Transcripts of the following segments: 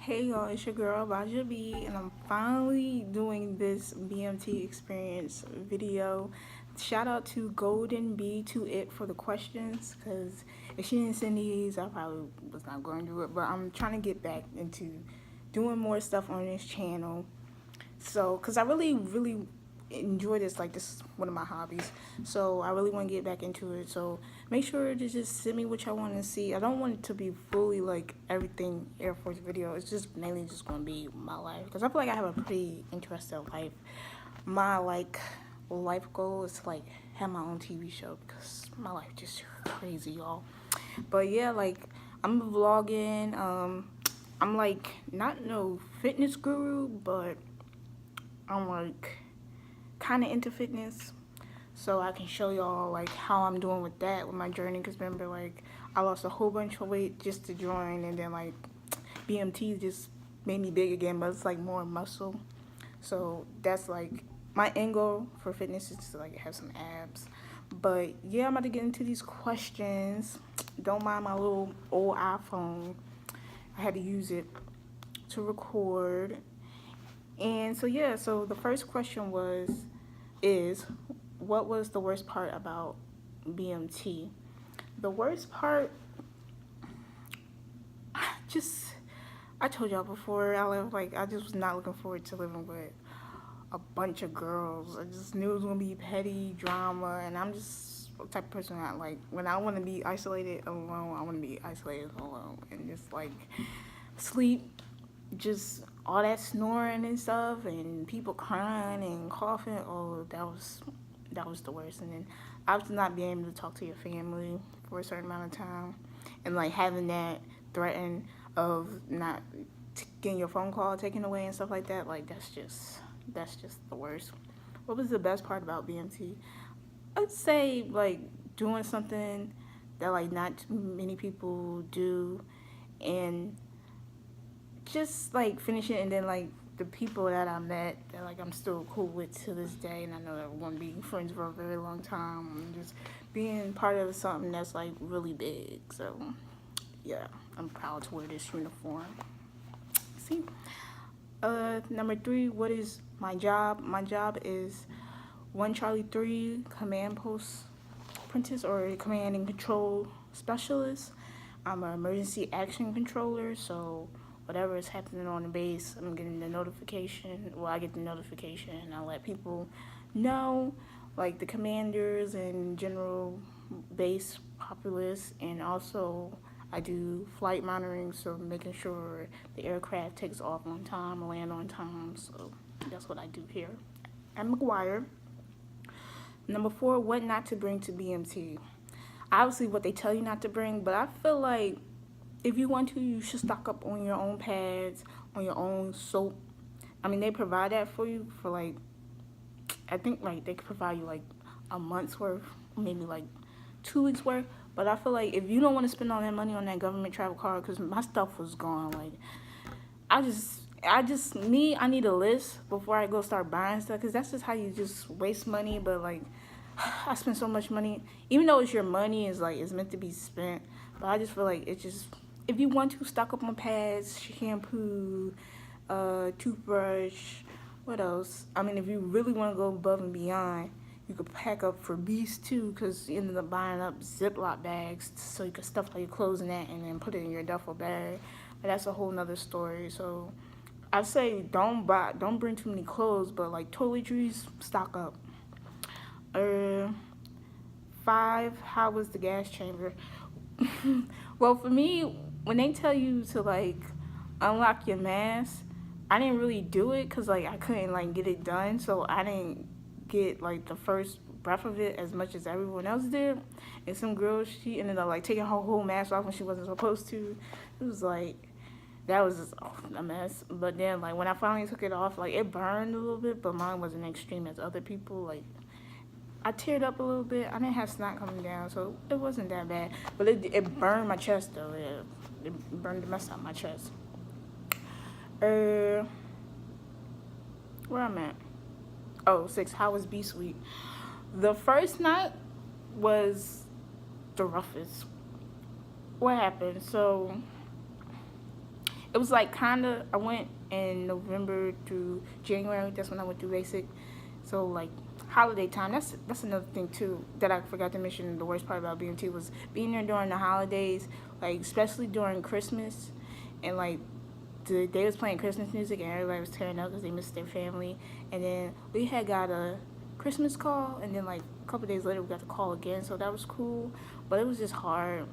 Hey y'all, it's your girl BayjabYT, and I'm finally doing this BMT experience video. Shout out to Golden B to it for the questions, because if she didn't send these, I probably was not going to do it. But I'm trying to get back into doing more stuff on this channel. So, because I really enjoy this, like this is one of my hobbies, so I really want to get back into it. So make sure to just send me what y'all want to see. I don't want it to be fully like everything Air Force video. It's just mainly just going to be my life, because I feel like I have a pretty interesting life. My life goal is to like have my own TV show, because my life just crazy, y'all. But yeah, like I'm vlogging. I'm like not no fitness guru, but I'm like kind of into fitness, so I can show y'all like how I'm doing with that, with my journey. Because remember, like I lost a whole bunch of weight just to join, and then like BMT just made me big again, but it's like more muscle. So that's like my end goal for fitness is to like have some abs. But yeah, I'm about to get into these questions. Don't mind my little old iPhone. I had to use it to record. And so yeah, so the first question is what was the worst part about BMT? The worst part, just I told y'all before I just was not looking forward to living with a bunch of girls. I just knew it was gonna be petty drama, and I'm just the type of person that like when I want to be isolated alone, I want to be isolated alone, and just like sleep, just all that snoring and stuff, and people crying and coughing. Oh, that was the worst. And then obviously not being able to talk to your family for a certain amount of time, and like having that threaten of not getting your phone call taken away and stuff like that. Like that's just the worst. What was the best part about BMT? I'd say like doing something that like not many people do, and just like finishing, and then like the people that I met that like I'm still cool with to this day, and I know that we're gonna be friends for a very long time, and just being part of something that's like really big. So yeah, I'm proud to wear this uniform. See, number 3, what is my job? My job is 1 Charlie 3 command post apprentice, or command and control specialist. I'm an emergency action controller, so whatever is happening on the base, I'm getting the notification. Well, I get the notification, and I let people know, like the commanders and general base populace, and also I do flight monitoring, so making sure the aircraft takes off on time, land on time. So that's what I do here at McGuire. Number 4, what not to bring to BMT. Obviously, what they tell you not to bring, but I feel like if you want to, you should stock up on your own pads, on your own soap. I mean, they provide that for you for like, I think like they could provide you like a month's worth, maybe like 2 weeks worth. But I feel like if you don't want to spend all that money on that government travel card, because my stuff was gone, like I need a list before I go start buying stuff, because that's just how you just waste money. But like, I spent so much money, even though it's your money, is like it's meant to be spent. But I just feel like it's just, if you want to stock up on pads, shampoo, toothbrush, what else? I mean, if you really want to go above and beyond, you could pack up for bees too, because you ended up buying up Ziploc bags so you could stuff all your clothes in that and then put it in your duffel bag. But that's a whole nother story. So I say don't bring too many clothes, but like toiletries, stock up. Uh, 5, how was the gas chamber? Well, for me, when they tell you to like unlock your mask, I didn't really do it because like I couldn't like get it done, so I didn't get like the first breath of it as much as everyone else did. And some girl, she ended up like taking her whole mask off when she wasn't supposed to. It was like, that was just a mess. But then like when I finally took it off, like it burned a little bit, but mine wasn't extreme as other people. Like I teared up a little bit. I didn't have snot coming down, so it wasn't that bad. But it burned my chest though. It burned the mess out of my chest. Where I'm at? Oh, 6. How was B Suite? The first night was the roughest. What happened? So It was like kind of, I went in November through January. That's when I went through basic. So like holiday time. That's another thing too that I forgot to mention. The worst part about BMT was being there during the holidays, like especially during Christmas, and like they was playing Christmas music and everybody was tearing up because they missed their family. And then we had got a Christmas call, and then like a couple days later we got the call again. So that was cool, but it was just hard.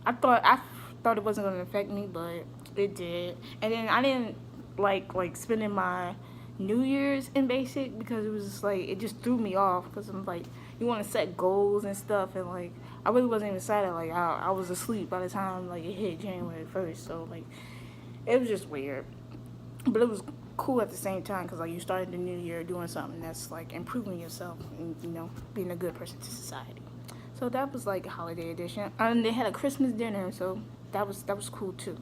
I thought it wasn't gonna affect me, but it did. And then I didn't like spending my New Year's in basic because it was just like it just threw me off because I'm like you want to set goals and stuff, and like I really wasn't even excited. Like I was asleep by the time like it hit January 1st, so like it was just weird, but it was cool at the same time because like you started the new year doing something that's like improving yourself and being a good person to society. So that was like a holiday edition, and they had a Christmas dinner, so that was cool too.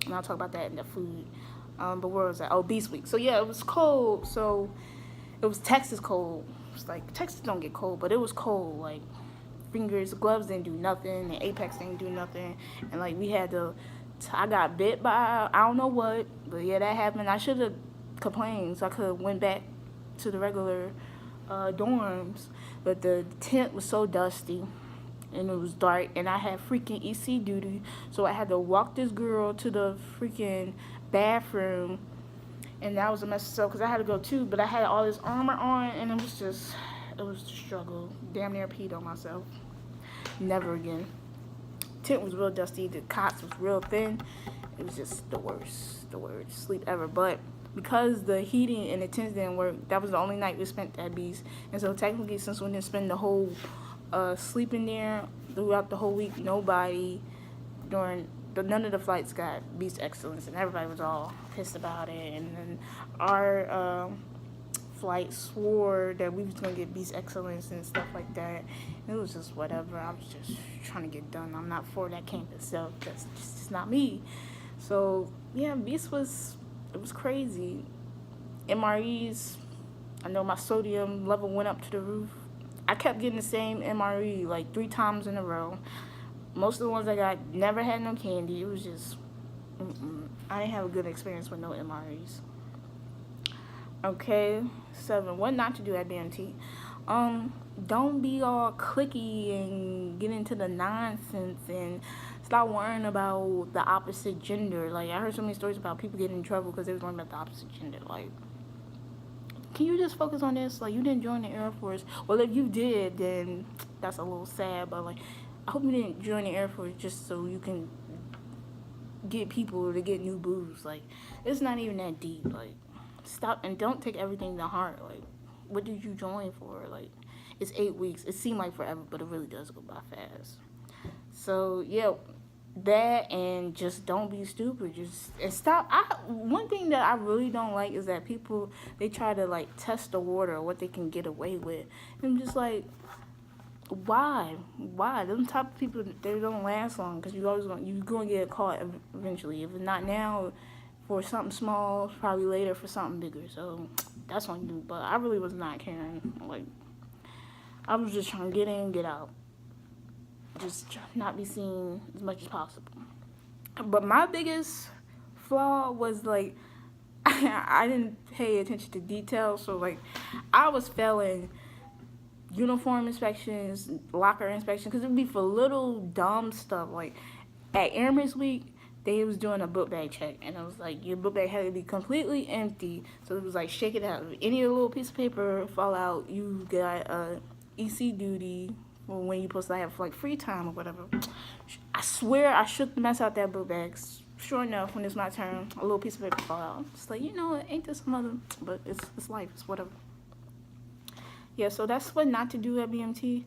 And I'll talk about that in the food. But where was that? Oh, Beast Week. So yeah, it was cold. So it was Texas cold. It's like Texas don't get cold, but it was cold. Like fingers, gloves didn't do nothing, and Apex didn't do nothing, and like we had to. I got bit by I don't know what, but yeah, that happened. I should have complained, so I could have went back to the regular dorms, but the tent was so dusty and it was dark, and I had freaking EC duty, so I had to walk this girl to the freaking bathroom, and that was a mess up because I had to go too, but I had all this armor on, and it was a struggle. Damn near peed on myself. Never again. Tent was real dusty. The cots was real thin. It was just the worst sleep ever. But because the heating and the tents didn't work, that was the only night we spent at Beast. And so technically, since we didn't spend the whole sleeping there throughout the whole week, none of the flights got Beast Excellence, and everybody was all pissed about it. And then our flight swore that we was gonna get Beast Excellence and stuff like that. It was just whatever. I was just trying to get done. I'm not for that campus stuff. That's just not me. So yeah, Beast was crazy. MREs, I know my sodium level went up to the roof. I kept getting the same MRE like 3 times in a row. Most of the ones I got never had no candy. It was just I didn't have a good experience with no MREs. Okay, 7. What not to do at BMT? Don't be all cliquey and get into the nonsense and stop worrying about the opposite gender. Like, I heard so many stories about people getting in trouble because they was worrying about the opposite gender. Like, can you just focus on this? Like, you didn't join the Air Force. Well, if you did, then that's a little sad. But, like, I hope you didn't join the Air Force just so you can get people to get new boobs. Like, it's not even that deep. Like, stop and don't take everything to heart. Like, what did you join for? Like, it's 8 weeks. It seemed like forever, but it really does go by fast. So yeah, that, and just don't be stupid. And stop. One thing that I really don't like is that people, they try to like test the water or what they can get away with. And I'm just like, why? Them type of people, they don't last long because you're gonna get caught eventually. If not now, for something small, probably later for something bigger. So that's on you. But I really was not caring. Like, I was just trying to get in, get out. Just not be seen as much as possible. But my biggest flaw was like I didn't pay attention to details. So like I was failing uniform inspections, locker inspections, because it would be for little dumb stuff. Like at Airman's Week, they was doing a book bag check, and it was like your book bag had to be completely empty. So it was like shake it out. If any little piece of paper fall out, you got EC duty for when you're supposed to have like free time or whatever. I swear I shook the mess out that book bag. Sure enough, when it's my turn, a little piece of paper fall out. It's like, ain't this mother? But it's life. It's whatever. Yeah, so that's what not to do at BMT.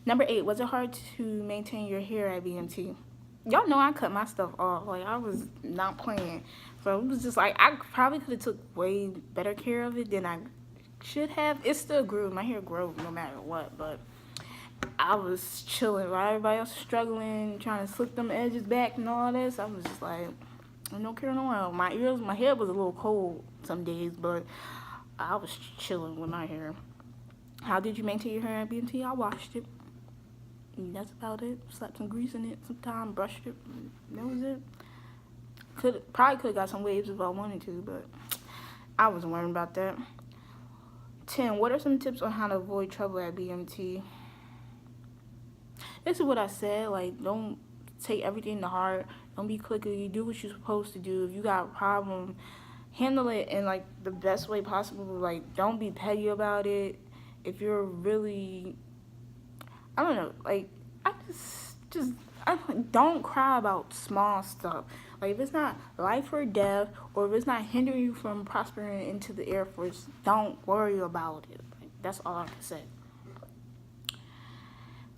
Number 8, was it hard to maintain your hair at BMT? Y'all know I cut my stuff off. Like, I was not playing. So it was just like, I probably could have took way better care of it than I should have. It still grew. My hair grew no matter what. But I was chilling while everybody else was struggling, trying to slick them edges back and all this. I was just like, I don't care no more. My head was a little cold some days, but I was chilling with my hair. How did you maintain your hair at BMT? I washed it. And that's about it. Slapped some grease in it sometime, brushed it. That was it. Probably could have got some waves if I wanted to, but I wasn't worrying about that. 10. What are some tips on how to avoid trouble at BMT? This is what I said. Like, don't take everything to heart. Don't be clicky. Do what you're supposed to do. If you got a problem, handle it in like the best way possible. Like, don't be petty about it. If you're really, I don't know. Like, I don't cry about small stuff. Like, if it's not life or death, or if it's not hindering you from prospering into the Air Force, don't worry about it. Like, that's all I can say.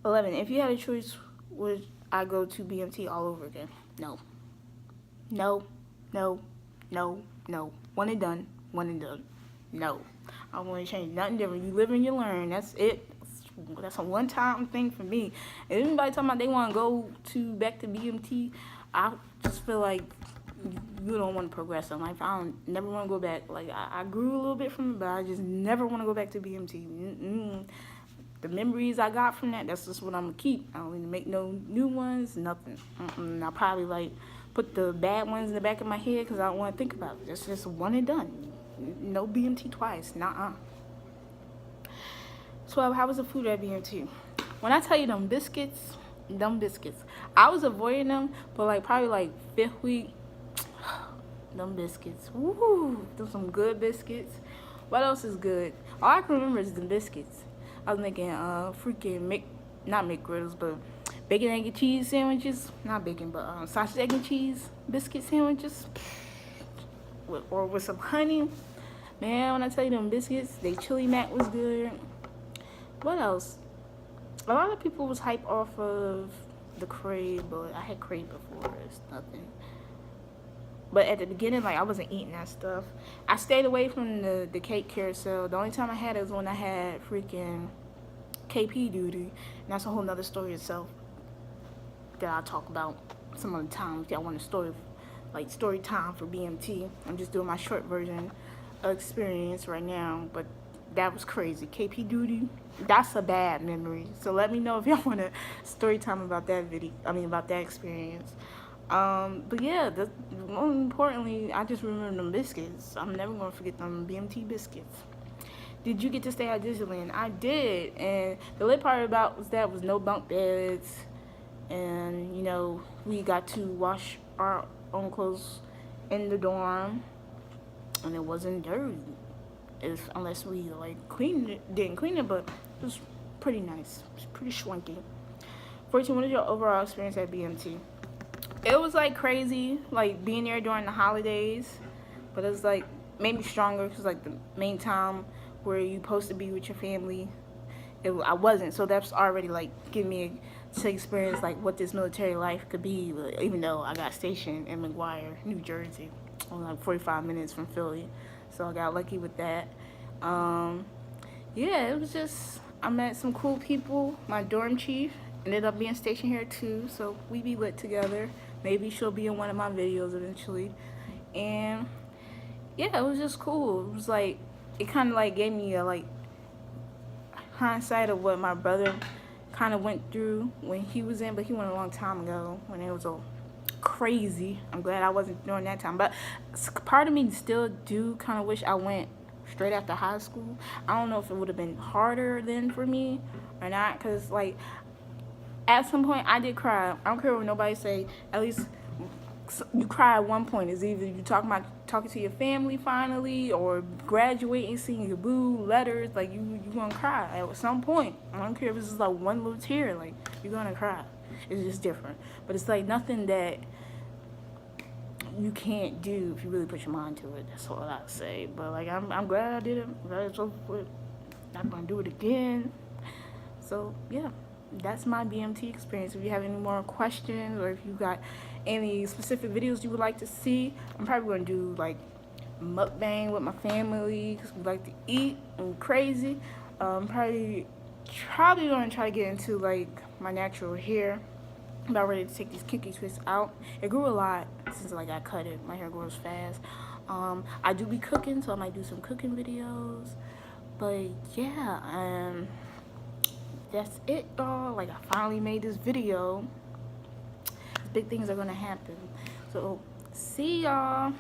11. If you had a choice, would I go to BMT all over again? No. No. No. No. No. One and done. One and done. No. I don't want to change nothing different. You live and you learn. That's it. That's a one-time thing for me. If anybody talking about they want to go back to BMT, I just feel like you don't want to progress in life. I don't never want to go back. Like, I grew a little bit from it, but I just never want to go back to BMT. The memories I got from that's just what I'm going to keep. I don't need to make no new ones, nothing. I'll probably, like, put the bad ones in the back of my head because I don't want to think about it. It's just one and done. No BMT twice. Nuh-uh. 12. How was the food at BMT? When I tell you them biscuits, I was avoiding them, but, like, probably, like, 5th week, them biscuits. Woo! Those some good biscuits. What else is good? All I can remember is the biscuits. I was making not McGriddles, but bacon, egg, and cheese sandwiches. Not bacon, but sausage, egg, and cheese biscuit sandwiches. With some honey. Man, when I tell you them biscuits, they chili mac was good. What else? A lot of people was hyped off of the crave, but I had crave before. It's nothing. But at the beginning, like, I wasn't eating that stuff. I stayed away from the cake carousel. The only time I had it was when I had freaking KP duty. And that's a whole nother story itself that I'll talk about some other time. If y'all want a story time for BMT. I'm just doing my short version of experience right now. But that was crazy. KP duty, that's a bad memory. So let me know if y'all want a story time about that about that experience. But yeah, more importantly, I just remember them biscuits. I'm never going to forget them BMT biscuits. Did you get to stay at Disneyland? I did, and the lit part about was no bunk beds, and, you know, we got to wash our own clothes in the dorm, and it wasn't dirty, unless we, like, didn't clean it, but it was pretty nice. It was pretty schwanky. 14, what is your overall experience at BMT? It was, like, crazy, like, being there during the holidays, but it was, like, made me stronger because, like, the main time where you supposed to be with your family, I wasn't, so that's already, like, giving me to experience, like, what this military life could be, even though I got stationed in McGuire, New Jersey, only, like, 45 minutes from Philly, so I got lucky with that. Yeah, it was just, I met some cool people. My dorm chief ended up being stationed here, too, so we be lit together. Maybe she'll be in one of my videos eventually. And yeah, it was just cool. It was like, it kind of like gave me a like hindsight of what my brother kind of went through when he was in, but he went a long time ago when it was all crazy. I'm glad I wasn't during that time. But part of me still do kind of wish I went straight after high school. I don't know if it would have been harder then for me or not, because like at some point I did cry. I don't care what nobody say. At least you cry at one point. It's either you talking to your family finally, or graduating, seeing your boo, letters. Like you gonna cry at some point. I don't care if it's just like one little tear. Like you're gonna cry. It's just different. But it's like nothing that you can't do if you really put your mind to it. That's all I say. But like I'm glad I did it. I'm glad it's over with. Not gonna do it again. So yeah. That's my BMT experience. If you have any more questions, or if you got any specific videos you would like to see, I'm probably going to do like mukbang with my family because we like to eat and crazy. Probably going to try to get into like my natural hair. I'm about ready to take these kinky twists out. It grew a lot since like I cut it. My hair grows fast. I do be cooking, so I might do some cooking videos. But yeah, that's it, y'all. Like, I finally made this video. Big things are gonna happen. So See y'all.